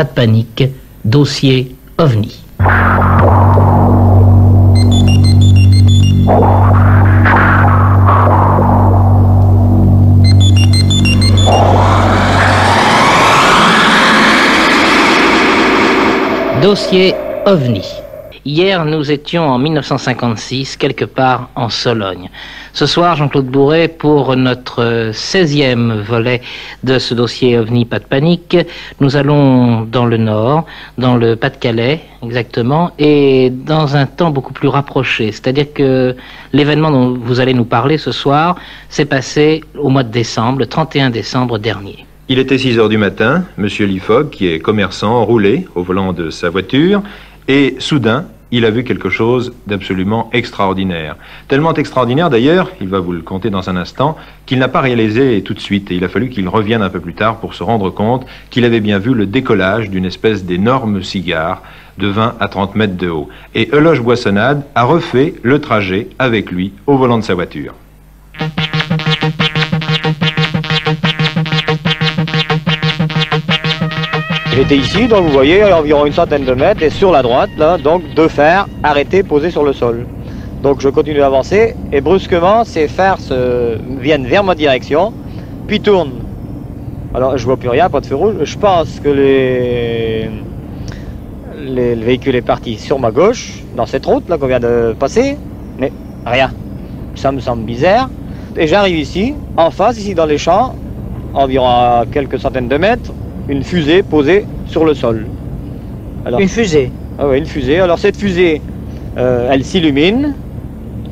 pas de panique, dossier OVNI. Dossier OVNI. Hier, nous étions en 1956, quelque part en Sologne. Ce soir, Jean-Claude Bourret, pour notre 16e volet de ce dossier OVNI, pas de panique, nous allons dans le Nord, dans le Pas-de-Calais, exactement, et dans un temps beaucoup plus rapproché. C'est-à-dire que l'événement dont vous allez nous parler ce soir s'est passé au mois de décembre, le 31 décembre dernier. Il était 6 heures du matin, Monsieur Lifog, qui est commerçant, roulait au volant de sa voiture, et soudain, il a vu quelque chose d'absolument extraordinaire. Tellement extraordinaire d'ailleurs, il va vous le conter dans un instant, qu'il n'a pas réalisé tout de suite, et il a fallu qu'il revienne un peu plus tard pour se rendre compte qu'il avait bien vu le décollage d'une espèce d'énorme cigare de 20 à 30 mètres de haut. Et Euloge Boissonnade a refait le trajet avec lui au volant de sa voiture. J'étais ici, donc vous voyez, à environ une centaine de mètres, et sur la droite, là, donc deux fers arrêtés, posés sur le sol. Donc je continue d'avancer, et brusquement, ces fers viennent vers ma direction, puis tournent. Alors je vois plus rien, pas de feu rouge. Je pense que le véhicule est parti sur ma gauche, dans cette route là qu'on vient de passer, mais rien. Ça me semble bizarre. Et j'arrive ici, en face, ici dans les champs, environ à quelques centaines de mètres, une fusée posée sur le sol. Alors, une fusée? Ah oui, une fusée. Alors cette fusée, elle s'illumine.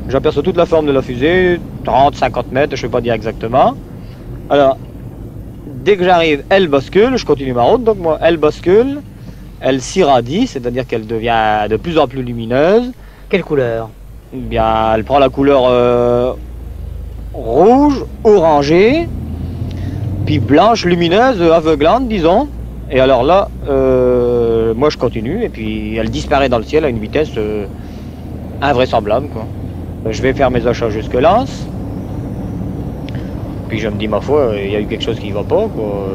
J'aperçois toute la forme de la fusée, 30, 50 mètres, je ne sais pas dire exactement. Alors, dès que j'arrive, elle bascule, je continue ma route, donc moi, elle bascule, elle s'irradie, c'est-à-dire qu'elle devient de plus en plus lumineuse. Quelle couleur? Eh bien, elle prend la couleur rouge, orangée, puis blanche, lumineuse, aveuglante, disons. Et alors là, moi je continue, et puis elle disparaît dans le ciel à une vitesse invraisemblable, quoi. Je vais faire mes achats jusque Lens. Puis je me dis, ma foi, il y a eu quelque chose qui ne va pas, quoi.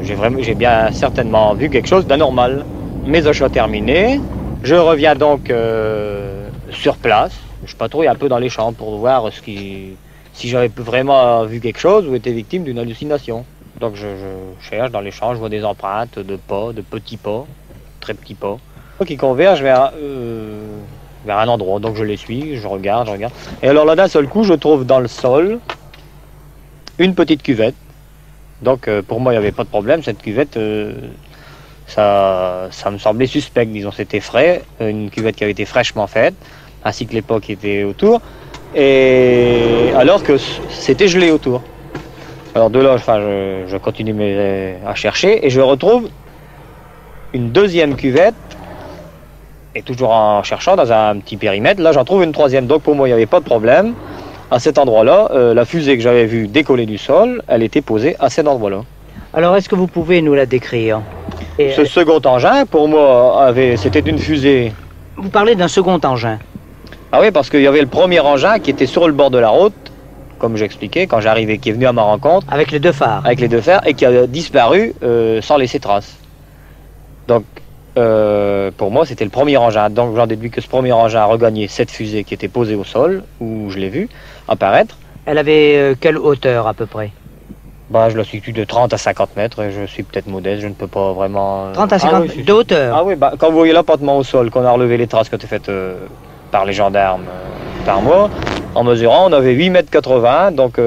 J'ai bien certainement vu quelque chose d'anormal. Mes achats terminés, je reviens donc sur place. Je patrouille un peu dans les champs pour voir si j'avais vraiment vu quelque chose ou été victime d'une hallucination. Donc je cherche dans les champs, je vois des empreintes de pas, de petits pas, très petits pas, qui convergent vers un endroit. Donc je les suis, je regarde. Et alors là, d'un seul coup, je trouve dans le sol une petite cuvette. Donc pour moi, il n'y avait pas de problème. Cette cuvette, ça me semblait suspect. Disons, c'était frais, une cuvette qui avait été fraîchement faite, ainsi que les pots qui étaient autour. Et alors que c'était gelé autour. Alors de là, je continue à chercher et je retrouve une deuxième cuvette. Et toujours en cherchant dans un petit périmètre, là j'en trouve une troisième. Donc pour moi, il n'y avait pas de problème. À cet endroit-là, la fusée que j'avais vue décoller du sol, elle était posée à cet endroit-là. Alors est-ce que vous pouvez nous la décrire? Ce second engin, pour moi, c'était une fusée. Vous parlez d'un second engin? Ah oui, parce qu'il y avait le premier engin qui était sur le bord de la route, comme j'expliquais, quand j'arrivais, qui est venu à ma rencontre. Avec les deux phares? Avec les deux phares, et qui a disparu sans laisser trace. Donc, pour moi, c'était le premier engin. Donc, j'en déduis que ce premier engin a regagné cette fusée qui était posée au sol, où je l'ai vue apparaître. Elle avait quelle hauteur à peu près? Je la situe de 30 à 50 mètres, et je suis peut-être modeste, je ne peux pas vraiment... 30 à 50 mètres de hauteur? Ah oui, quand vous voyez l'appontement au sol, qu'on a relevé les traces qui ont été faites par les gendarmes par moi, en mesurant, on avait 8,80 m, donc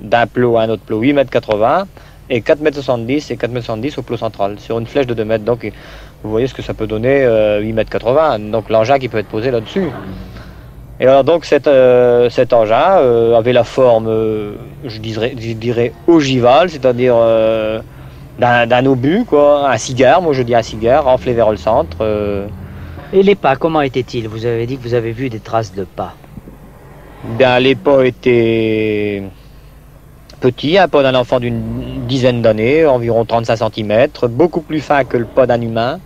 d'un plot à un autre plot, 8,80 m, et 4,70 m, et 4,70 m au plot central, sur une flèche de 2 mètres. Donc vous voyez ce que ça peut donner, 8,80 m, donc l'engin qui peut être posé là-dessus. Et alors donc cet engin avait la forme, je dirais ogivale, c'est-à-dire d'un obus, quoi, un cigare, moi je dis un cigare, renflé vers le centre. Et les pas, comment étaient-ils? Vous avez dit que vous avez vu des traces de pas. Les pas étaient petits, un pas d'un enfant d'une dizaine d'années, environ 35 cm, beaucoup plus fin que le pas d'un humain,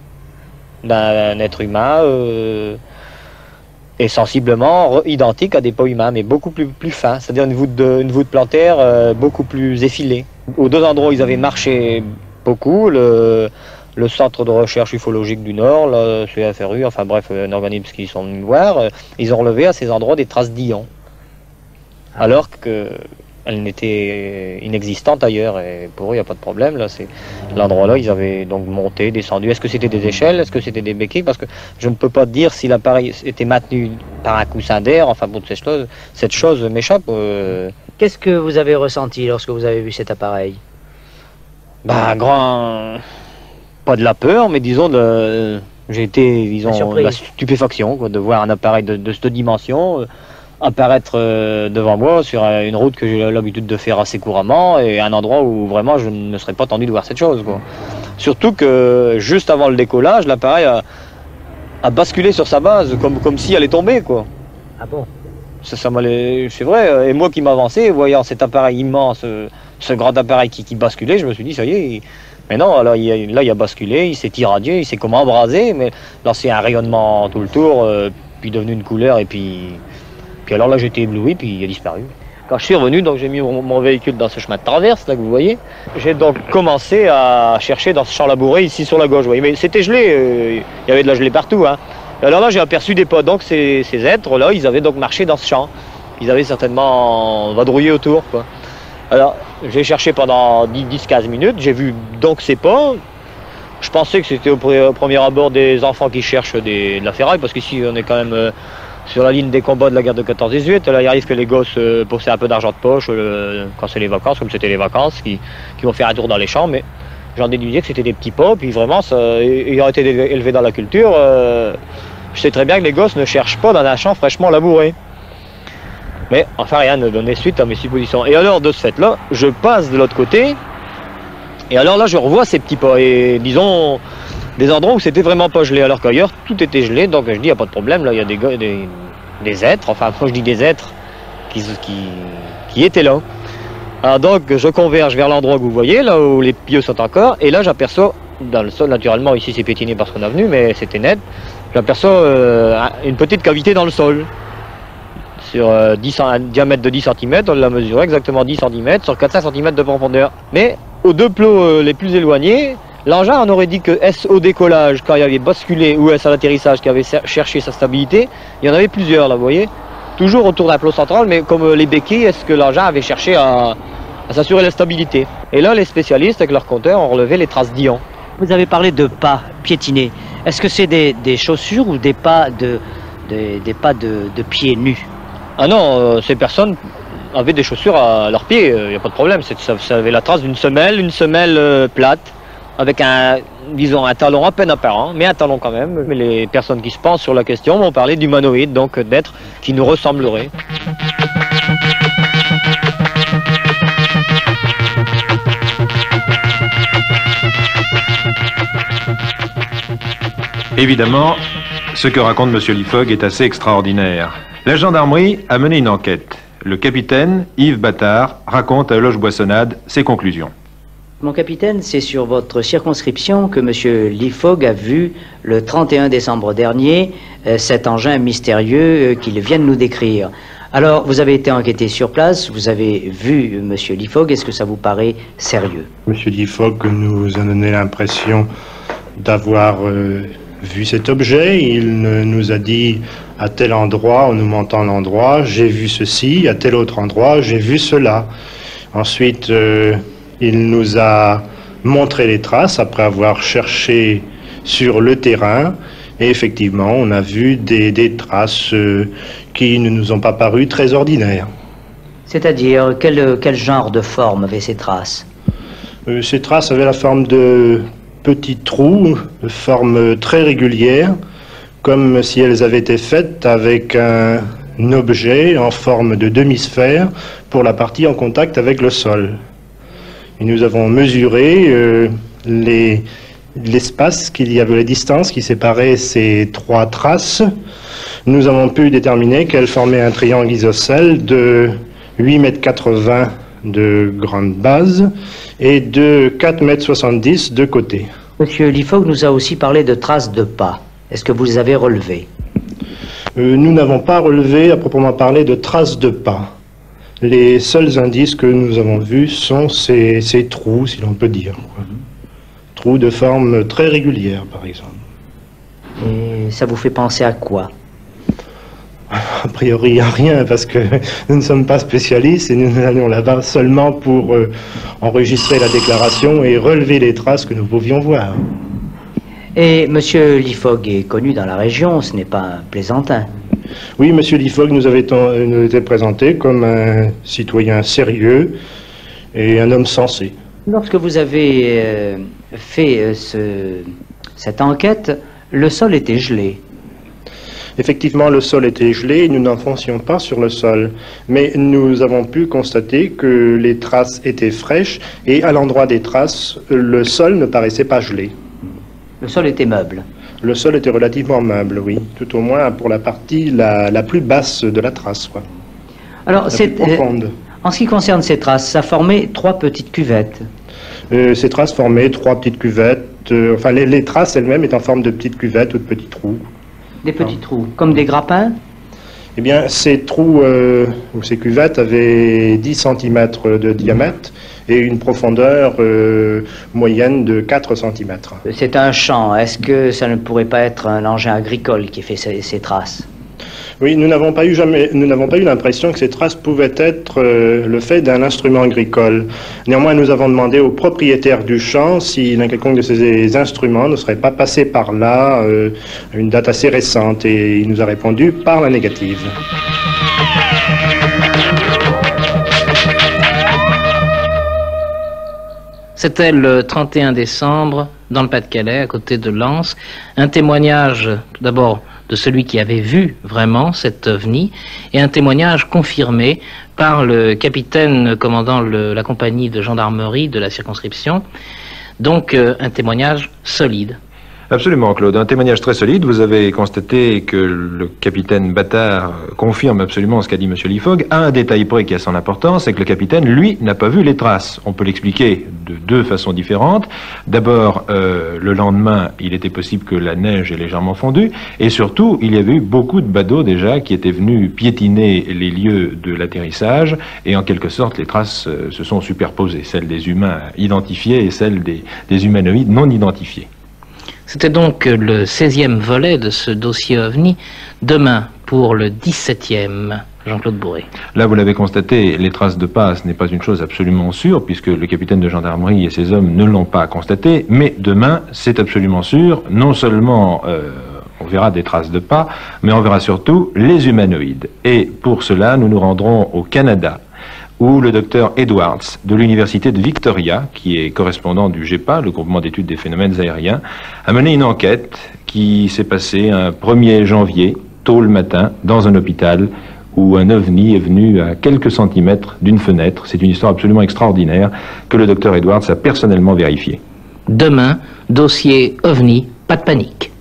d'un être humain, et sensiblement identique à des pas humains, mais beaucoup plus fins, c'est-à-dire une voûte plantaire beaucoup plus effilée. Aux deux endroits où ils avaient marché beaucoup, le Centre de recherche ufologique du Nord, le CFRU, enfin bref, un organisme qui sont venus me voir, ils ont relevé à ces endroits des traces d'ions. Alors qu'elles n'étaient inexistantes ailleurs, et pour eux, il n'y a pas de problème. Là, c'est l'endroit-là, ils avaient donc monté, descendu. Est-ce que c'était des échelles? Est-ce que c'était des béquilles? Parce que je ne peux pas dire si l'appareil était maintenu par un coussin d'air. Enfin, bon, cette chose m'échappe. Qu'est-ce que vous avez ressenti lorsque vous avez vu cet appareil? Bah, pas de la peur, mais disons j'ai été, disons, la stupéfaction, quoi, de voir un appareil de cette dimension apparaître devant moi sur une route que j'ai l'habitude de faire assez couramment et un endroit où vraiment je ne serais pas tendu de voir cette chose, quoi. Surtout que juste avant le décollage, l'appareil a basculé sur sa base comme si elle allait tomber, quoi. Ah bon? Ça m'allait, c'est vrai. Et moi qui m'avançais, voyant cet appareil immense, ce grand appareil qui basculait, je me suis dit, ça y est. Mais non, alors là il a basculé, il s'est irradié, il s'est comme embrasé, mais là c'est un rayonnement tout le tour, puis devenu une couleur, et puis alors là j'étais ébloui, puis il a disparu. Quand je suis revenu, donc j'ai mis mon véhicule dans ce chemin de traverse, là que vous voyez. J'ai donc commencé à chercher dans ce champ labouré, ici sur la gauche, vous voyez. Mais c'était gelé, il y avait de la gelée partout, hein. Et alors là j'ai aperçu des pas, donc ces êtres-là, ils avaient donc marché dans ce champ. Ils avaient certainement vadrouillé autour, quoi. Alors, j'ai cherché pendant 10-15 minutes, j'ai vu donc ces pas. Je pensais que c'était au premier abord des enfants qui cherchent de la ferraille, parce qu'ici on est quand même sur la ligne des combats de la guerre de 14-18. Là, il arrive que les gosses possèdent un peu d'argent de poche quand c'est les vacances, comme c'était les vacances, qui vont faire un tour dans les champs, mais j'en déduisais que c'était des petits pas, puis vraiment, ils ont été élevés dans la culture. Je sais très bien que les gosses ne cherchent pas dans un champ fraîchement labouré. Mais enfin rien ne donnait suite à mes suppositions. Et alors de ce fait-là, je passe de l'autre côté, et alors là je revois ces petits pas, et disons des endroits où c'était vraiment pas gelé, alors qu'ailleurs tout était gelé, donc je dis il n'y a pas de problème, là il y a des êtres, enfin moi je dis des êtres qui étaient là. Alors donc je converge vers l'endroit que vous voyez, là où les pieux sont encore, et là j'aperçois dans le sol, naturellement ici c'est piétiné parce qu'on a venu, mais c'était net, j'aperçois une petite cavité dans le sol. Sur un diamètre de 10 cm, on l'a mesuré exactement 10 cm sur 400 cm de profondeur. Mais aux deux plots les plus éloignés, l'engin on aurait dit que est-ce au décollage quand il avait basculé ou est-ce à l'atterrissage qui avait cherché sa stabilité, il y en avait plusieurs là, vous voyez, toujours autour d'un plot central, mais comme les béquilles, est-ce que l'engin avait cherché à s'assurer la stabilité. Et là les spécialistes avec leurs compteurs ont relevé les traces d'ions. Vous avez parlé de pas piétinés. Est-ce que c'est des chaussures ou des pas de pieds nus? Ah non, ces personnes avaient des chaussures à leurs pieds, il n'y a pas de problème. Ça avait la trace d'une semelle, une semelle plate, avec un talon à peine apparent, mais un talon quand même. Mais les personnes qui se pensent sur la question m'ont parlé d'humanoïdes, donc d'êtres qui nous ressembleraient. Évidemment, ce que raconte M. Lifog est assez extraordinaire. La gendarmerie a mené une enquête. Le capitaine, Yves Battard, raconte à Loge Boissonnade ses conclusions. Mon capitaine, c'est sur votre circonscription que M. Lifog a vu le 31 décembre dernier cet engin mystérieux qu'il vient de nous décrire. Alors, vous avez été enquêté sur place, vous avez vu M. Lifog, est-ce que ça vous paraît sérieux? M. Lifog nous a donné l'impression d'avoir vu cet objet. Il nous a dit à tel endroit, en nous montrant l'endroit, j'ai vu ceci, à tel autre endroit, j'ai vu cela. Ensuite, il nous a montré les traces après avoir cherché sur le terrain. Et effectivement, on a vu des traces qui ne nous ont pas paru très ordinaires. C'est-à-dire, quel genre de forme avaient ces traces? Ces traces avaient la forme de petits trous, de forme très régulière, comme si elles avaient été faites avec un objet en forme de demi-sphère pour la partie en contact avec le sol. Et nous avons mesuré l'espace qu'il y avait, la distance qui séparait ces trois traces. Nous avons pu déterminer qu'elles formaient un triangle isocèle de 8,80 m de grande base et de 4,70 m de côté. Monsieur Lifog nous a aussi parlé de traces de pas. Est-ce que vous les avez relevées? Nous n'avons pas relevé à proprement parler de traces de pas. Les seuls indices que nous avons vus sont ces trous, si l'on peut dire. trous de forme très régulière, par exemple. Et ça vous fait penser à quoi? A priori, à rien, parce que nous ne sommes pas spécialistes et nous allons là-bas seulement pour enregistrer la déclaration et relever les traces que nous pouvions voir. Et Monsieur Lifog est connu dans la région, ce n'est pas un plaisantin. Oui, Monsieur Lifog nous avait été présenté comme un citoyen sérieux et un homme sensé. Lorsque vous avez fait cette enquête, le sol était gelé. Effectivement, le sol était gelé et nous n'enfoncions pas sur le sol. Mais nous avons pu constater que les traces étaient fraîches et à l'endroit des traces, le sol ne paraissait pas gelé. Le sol était meuble. Le sol était relativement meuble, oui. Tout au moins pour la partie la plus basse de la trace, quoi. Alors, profonde. En ce qui concerne ces traces, ça formait 3 petites cuvettes. Ces traces formaient 3 petites cuvettes. Enfin, les traces elles-mêmes étaient en forme de petites cuvettes ou de petits trous. Des petits trous, comme des grappins? Eh bien, ces trous ou ces cuvettes avaient 10 cm de diamètre et une profondeur moyenne de 4 cm. C'est un champ. Est-ce que ça ne pourrait pas être un engin agricole qui fait ces traces? Oui, nous n'avons pas eu l'impression que ces traces pouvaient être le fait d'un instrument agricole. Néanmoins, nous avons demandé au propriétaire du champ si l'un quelconque de ces instruments ne serait pas passé par là à une date assez récente, et il nous a répondu par la négative. C'était le 31 décembre, dans le Pas-de-Calais, à côté de Lens. Un témoignage, tout d'abord, de celui qui avait vu vraiment cet ovni, et un témoignage confirmé par le capitaine commandant la compagnie de gendarmerie de la circonscription. Donc un témoignage solide. Absolument, Claude. Un témoignage très solide. Vous avez constaté que le capitaine Bâtard confirme absolument ce qu'a dit M. Lifog. Un détail près qui a son importance, c'est que le capitaine, lui, n'a pas vu les traces. On peut l'expliquer de 2 façons différentes. D'abord, le lendemain, il était possible que la neige ait légèrement fondu. Et surtout, il y avait eu beaucoup de badauds déjà qui étaient venus piétiner les lieux de l'atterrissage. Et en quelque sorte, les traces se sont superposées. Celles des humains identifiés et celles des humanoïdes non identifiés. C'était donc le 16e volet de ce dossier OVNI. Demain, pour le 17e, Jean-Claude Bourré. Là, vous l'avez constaté, les traces de pas, ce n'est pas une chose absolument sûre, puisque le capitaine de gendarmerie et ses hommes ne l'ont pas constaté. Mais demain, c'est absolument sûr. Non seulement on verra des traces de pas, mais on verra surtout les humanoïdes. Et pour cela, nous nous rendrons au Canada, où le docteur Edwards de l'université de Victoria, qui est correspondant du GEPA, le groupement d'études des phénomènes aériens, a mené une enquête qui s'est passée un 1er janvier, tôt le matin, dans un hôpital où un ovni est venu à quelques centimètres d'une fenêtre. C'est une histoire absolument extraordinaire que le docteur Edwards a personnellement vérifiée. Demain, dossier OVNI, pas de panique.